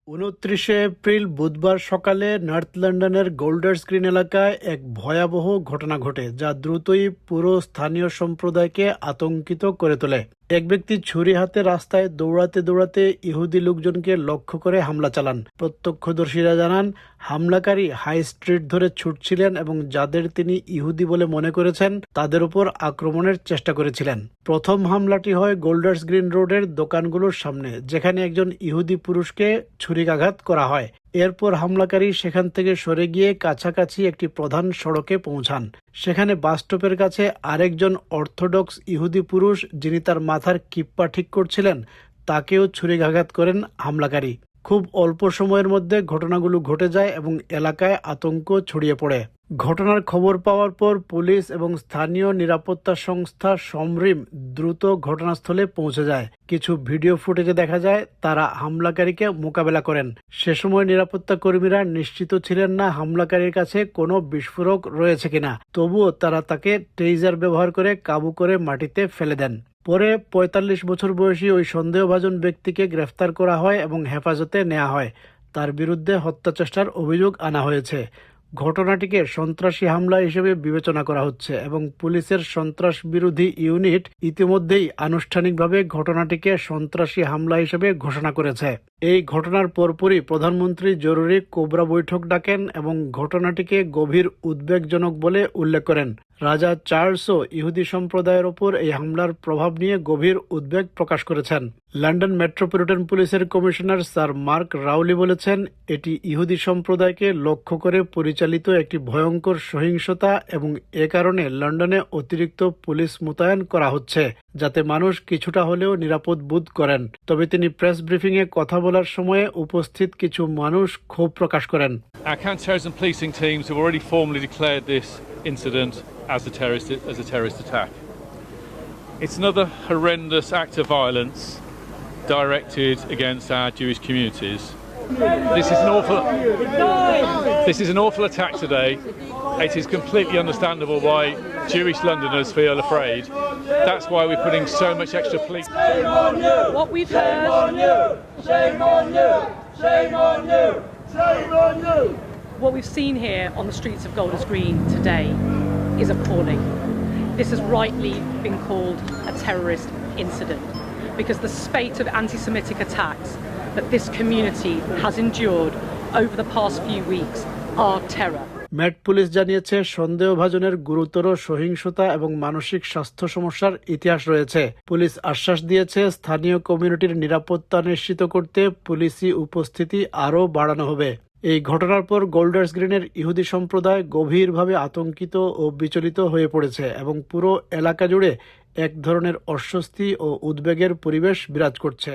29 April বুধবার সকালে north লন্ডনের গোল্ডার্স গ্রিন এলাকায় এক ভয়াবহ ঘটনা ঘটে, যা দ্রুতই পুরো স্থানীয় সম্প্রদায়কে আতঙ্কিত করে তোলে। এক ব্যক্তি ছুরি হাতে রাস্তায় দৌড়াতে দৌড়াতে ইহুদি লোকজনকে লক্ষ্য করে হামলা চালান। প্রত্যক্ষদর্শীরা জানান, হামলাকারী হাই স্ট্রিট ধরে ছুটছিলেন এবং যাদের তিনি ইহুদি বলে মনে করেছেন তাদের উপর আক্রমণের চেষ্টা করেছিলেন। প্রথম হামলাটি হয় গোল্ডার্স গ্রিন রোডের দোকানগুলোর সামনে, যেখানে একজন ইহুদি পুরুষকে ছুরিকাঘাত করা হয়। এরপর হামলাকারী সেখান থেকে সরে গিয়ে কাছাকাছি একটি প্রধান সড়কে পৌঁছান। সেখানে বাস স্টপের কাছে আরেকজন অর্থোডক্স ইহুদি পুরুষ, যিনি তার মাথার কিপ্পা ঠিক করছিলেন, তাকেও ছুরিকাঘাত করেন হামলাকারী। খুব অল্প সময়ের মধ্যে ঘটনাগুলো ঘটে যায় এবং এলাকায় আতঙ্ক ছড়িয়ে পড়ে। ঘটনার খবর পাওয়ার পর পুলিশ এবং স্থানীয় নিরাপত্তা সংস্থা সমরিম দ্রুত ঘটনাস্থলে পৌঁছে যায়। কিছু ভিডিও ফুটেজে দেখা যায় তারা হামলাকারীকে মোকাবেলা করেন। সে সময় নিরাপত্তা কর্মীরা নিশ্চিত ছিলেন না হামলাকারীর কাছে কোনো বিস্ফোরক রয়েছে কিনা, তবুও তারা তাকে টেইজার ব্যবহার করে কাবু করে মাটিতে ফেলে দেন। পরে ৪৫ বছর বয়সী ওই সন্দেহভাজন ব্যক্তিকে গ্রেফতার করা হয় এবং হেফাজতে নেওয়া হয়। তার বিরুদ্ধে হত্যাচেষ্টার অভিযোগ আনা হয়েছে। ঘটনাটিকে সন্ত্রাসী হামলা হিসেবে বিবেচনা করা হচ্ছে এবং পুলিশের সন্ত্রাস বিরোধী ইউনিট ইতিমধ্যেই আনুষ্ঠানিকভাবে ঘটনাটিকে সন্ত্রাসী হামলা হিসেবে ঘোষণা করেছে। এই ঘটনার পরপরই প্রধানমন্ত্রী জরুরি কোবরা বৈঠক ডাকেন এবং ঘটনাটিকে গভীর উদ্বেগজনক বলে উল্লেখ করেন। রাজা চার্লসও ইহুদি সম্প্রদায়ের ওপর এই হামলার প্রভাব নিয়ে গভীর উদ্বেগ প্রকাশ করেছেন। লন্ডন মেট্রোপলিটন পুলিশের কমিশনার স্যার মার্ক রাউলি বলেছেন, এটি ইহুদি সম্প্রদায়কে লক্ষ্য করে পরিচালিত একটি ভয়ঙ্কর সহিংসতা এবং এ কারণে লন্ডনে অতিরিক্ত পুলিশ মোতায়েন করা হচ্ছে, যাতে মানুষ কিছুটা হলেও নিরাপদ বোধ করেন। তবে তিনি প্রেস ব্রিফিংয়ে কথা বলার সময়ে উপস্থিত কিছু মানুষ ক্ষোভ প্রকাশ করেন। Our counter-terrorism policing teams have already formally declared this incident as a terrorist attack. It's another horrendous act of violence directed against our Jewish communities. This is an awful attack today. It is completely understandable why Jewish Londoners feel afraid. That's why we're putting so much extra police. Shame on you! What we've heard. Shame on you! Shame on you! Shame on you! Shame on you! What we've seen here on the streets of Golders Green today is appalling. This has rightly been called a terrorist incident because the spate of anti-Semitic attacks that this community has endured over the past few weeks are terror. Met police জানিয়েছে, সন্দেহভাজনের গুরুতর সহিংসতা এবং মানসিক স্বাস্থ্য সমস্যার ইতিহাস রয়েছে। পুলিশ আশ্বাস দিয়েছে, স্থানীয় কমিউনিটির নিরাপত্তা নিশ্চিত করতে পুলিশি উপস্থিতি আরও বাড়ানো হবে। এই ঘটনার পর গোল্ডার্স গ্রিনের ইহুদি সম্প্রদায় গভীরভাবে আতঙ্কিত ও বিচলিত হয়ে পড়েছে এবং পুরো এলাকা জুড়ে এক ধরনের অস্বস্তি ও উদ্বেগের পরিবেশ বিরাজ করছে।